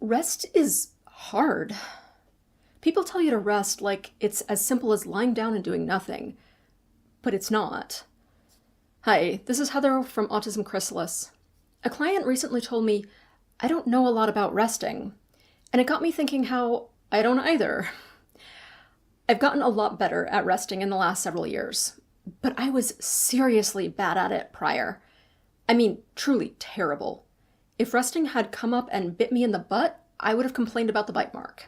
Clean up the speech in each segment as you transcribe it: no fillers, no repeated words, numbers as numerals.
Rest is hard. People tell you to rest like it's as simple as lying down and doing nothing, but it's not. Hi, this is Heather from Autism Chrysalis. A client recently told me, I don't know a lot about resting, and it got me thinking how I don't either. I've gotten a lot better at resting in the last several years, but I was seriously bad at it prior. I mean, truly terrible. If resting had come up and bit me in the butt, I would have complained about the bite mark.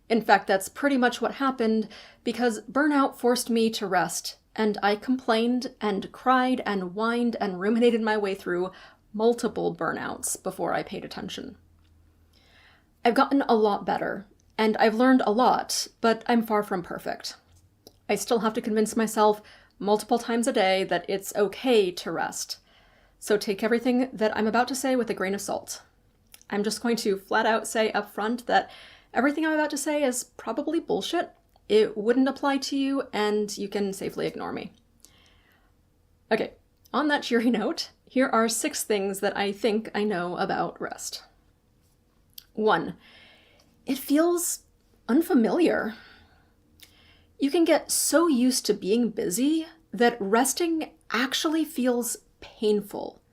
In fact, that's pretty much what happened because burnout forced me to rest, and I complained and cried and whined and ruminated my way through multiple burnouts before I paid attention. I've gotten a lot better, and I've learned a lot, but I'm far from perfect. I still have to convince myself multiple times a day that it's okay to rest. So take everything that I'm about to say with a grain of salt. I'm just going to flat out say up front that everything I'm about to say is probably bullshit. It wouldn't apply to you, and you can safely ignore me. Okay, on that cheery note, here are 6 things that I think I know about rest. 1. It feels unfamiliar. You can get so used to being busy that resting actually feels painful.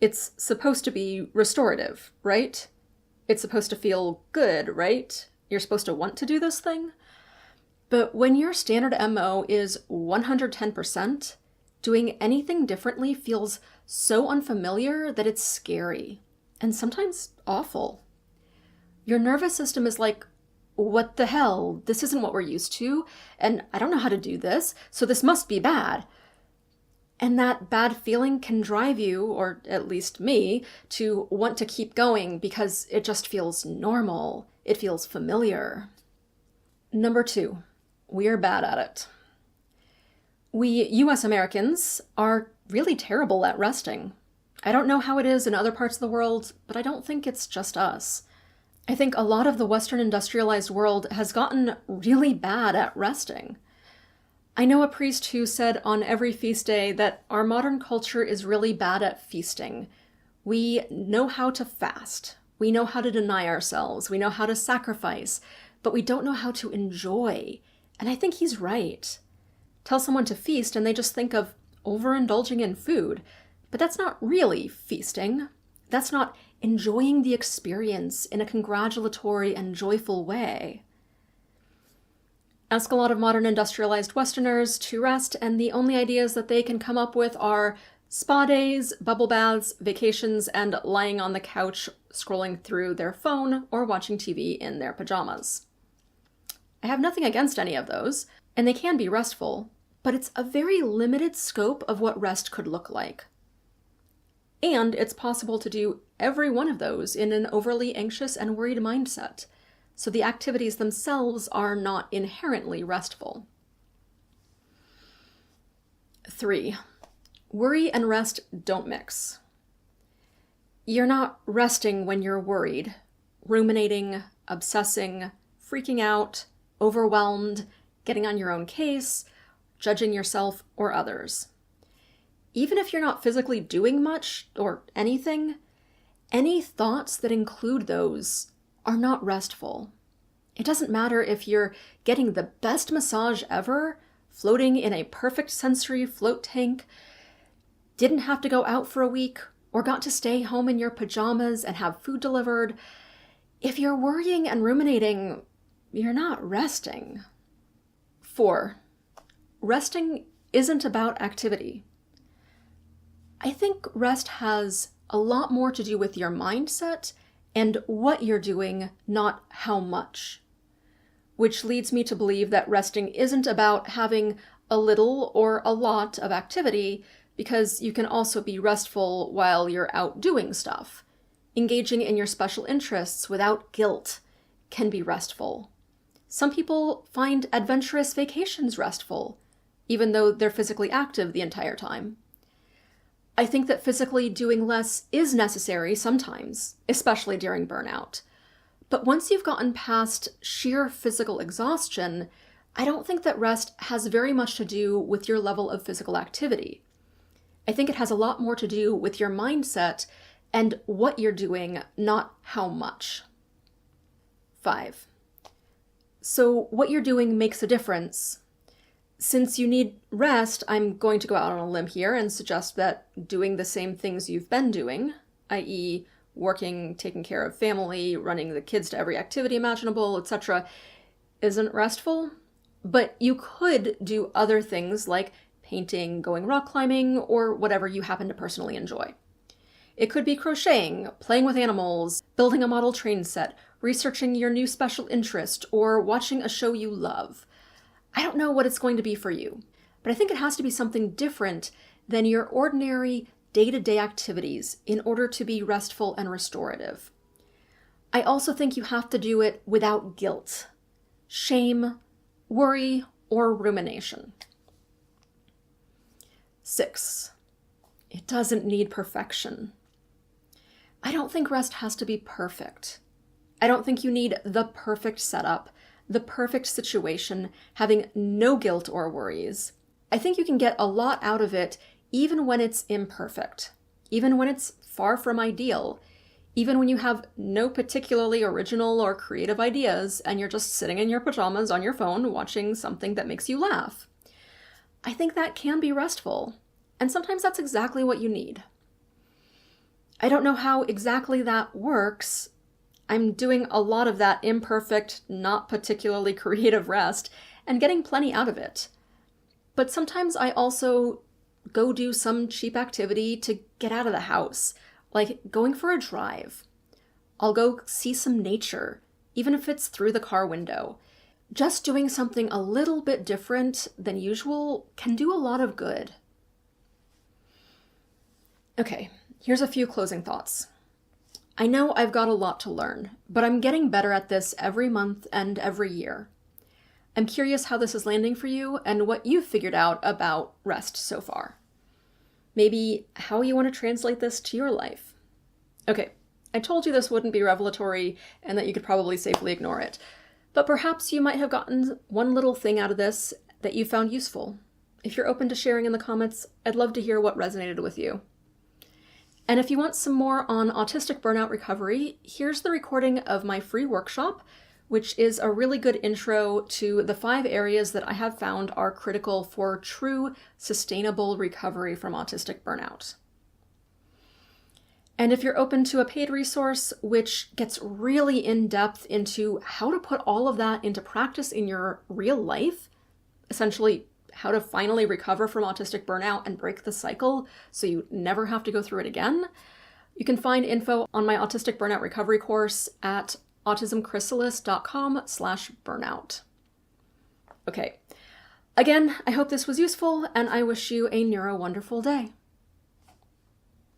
It's supposed to be restorative, right? It's supposed to feel good, right? You're supposed to want to do this thing. But when your standard MO is 110%, doing anything differently feels so unfamiliar that it's scary and sometimes awful. Your nervous system is like, what the hell? This isn't what we're used to, and I don't know how to do this, so this must be bad. And that bad feeling can drive you, or at least me, to want to keep going because it just feels normal. It feels familiar. Number 2, we're bad at it. We US Americans are really terrible at resting. I don't know how it is in other parts of the world, but I don't think it's just us. I think a lot of the Western industrialized world has gotten really bad at resting. I know a priest who said on every feast day that our modern culture is really bad at feasting. We know how to fast. We know how to deny ourselves. We know how to sacrifice, but we don't know how to enjoy. And I think he's right. Tell someone to feast and they just think of overindulging in food, but that's not really feasting. That's not enjoying the experience in a congratulatory and joyful way. Ask a lot of modern industrialized Westerners to rest, and the only ideas that they can come up with are spa days, bubble baths, vacations, and lying on the couch scrolling through their phone or watching TV in their pajamas. I have nothing against any of those, and they can be restful, but it's a very limited scope of what rest could look like. And it's possible to do every one of those in an overly anxious and worried mindset. So the activities themselves are not inherently restful. 3. Worry and rest don't mix. You're not resting when you're worried, ruminating, obsessing, freaking out, overwhelmed, getting on your own case, judging yourself or others. Even if you're not physically doing much or anything, any thoughts that include those are not restful. It doesn't matter if you're getting the best massage ever, floating in a perfect sensory float tank, didn't have to go out for a week, or got to stay home in your pajamas and have food delivered. If you're worrying and ruminating, you're not resting. 4. Resting isn't about activity. I think rest has a lot more to do with your mindset and what you're doing, not how much. Which leads me to believe that resting isn't about having a little or a lot of activity, because you can also be restful while you're out doing stuff. Engaging in your special interests without guilt can be restful. Some people find adventurous vacations restful, even though they're physically active the entire time. I think that physically doing less is necessary sometimes, especially during burnout. But once you've gotten past sheer physical exhaustion, I don't think that rest has very much to do with your level of physical activity. I think it has a lot more to do with your mindset and what you're doing, not how much. 5. So what you're doing makes a difference. Since you need rest, I'm going to go out on a limb here and suggest that doing the same things you've been doing, i.e. working, taking care of family, running the kids to every activity imaginable, etc., isn't restful. But you could do other things like painting, going rock climbing, or whatever you happen to personally enjoy. It could be crocheting, playing with animals, building a model train set, researching your new special interest, or watching a show you love. I don't know what it's going to be for you, but I think it has to be something different than your ordinary day-to-day activities in order to be restful and restorative. I also think you have to do it without guilt, shame, worry, or rumination. 6. It doesn't need perfection. I don't think rest has to be perfect. I don't think you need the perfect setup, the perfect situation, having no guilt or worries. I think you can get a lot out of it even when it's imperfect, even when it's far from ideal, even when you have no particularly original or creative ideas and you're just sitting in your pajamas on your phone watching something that makes you laugh. I think that can be restful, and sometimes that's exactly what you need. I don't know how exactly that works. I'm doing a lot of that imperfect, not particularly creative rest and getting plenty out of it. But sometimes I also go do some cheap activity to get out of the house, like going for a drive. I'll go see some nature, even if it's through the car window. Just doing something a little bit different than usual can do a lot of good. Okay, here's a few closing thoughts. I know I've got a lot to learn, but I'm getting better at this every month and every year. I'm curious how this is landing for you and what you've figured out about rest so far. Maybe how you want to translate this to your life. Okay, I told you this wouldn't be revelatory and that you could probably safely ignore it, but perhaps you might have gotten one little thing out of this that you found useful. If you're open to sharing in the comments, I'd love to hear what resonated with you. And if you want some more on autistic burnout recovery, here's the recording of my free workshop, which is a really good intro to the 5 areas that I have found are critical for true, sustainable recovery from autistic burnout. And if you're open to a paid resource, which gets really in-depth into how to put all of that into practice in your real life, essentially how to finally recover from autistic burnout and break the cycle so you never have to go through it again, you can find info on my autistic burnout recovery course at autismchrysalis.com/burnout. Okay. Again, I hope this was useful and I wish you a neuro-wonderful day.